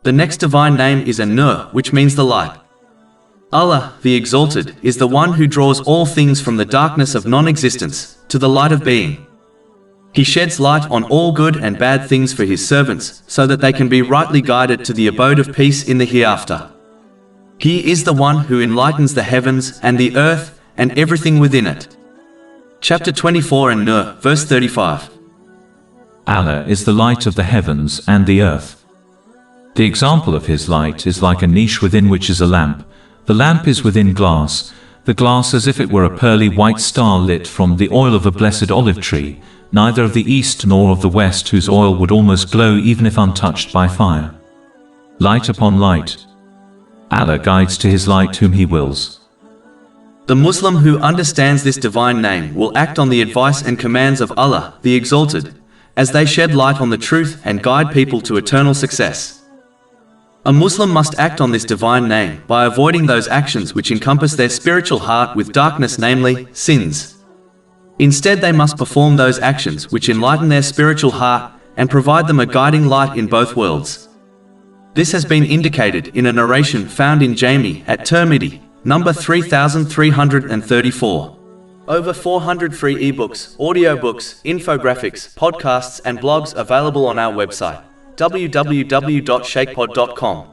The next divine name is An-Nur, which means the light. Allah, the Exalted, is the one who draws all things from the darkness of non-existence to the light of being. He sheds light on all good and bad things for his servants, so that they can be rightly guided to the abode of peace in the hereafter. He is the one who enlightens the heavens and the earth and everything within it. Chapter 24 An-Nur, verse 35. Allah is the light of the heavens and the earth. The example of his light is like a niche within which is a lamp. The lamp is within glass, the glass as if it were a pearly white star lit from the oil of a blessed olive tree, neither of the east nor of the west, whose oil would almost glow even if untouched by fire. Light upon light. Allah guides to his light whom he wills. The Muslim who understands this divine name will act on the advice and commands of Allah, the Exalted, as they shed light on the truth and guide people to eternal success. A Muslim must act on this divine name by avoiding those actions which encompass their spiritual heart with darkness, namely, sins. Instead, they must perform those actions which enlighten their spiritual heart and provide them a guiding light in both worlds. This has been indicated in a narration found in Jami at Tirmidhi, number 3334. Over 400 free ebooks, audiobooks, infographics, podcasts and blogs available on our website, www.shaykhpod.com.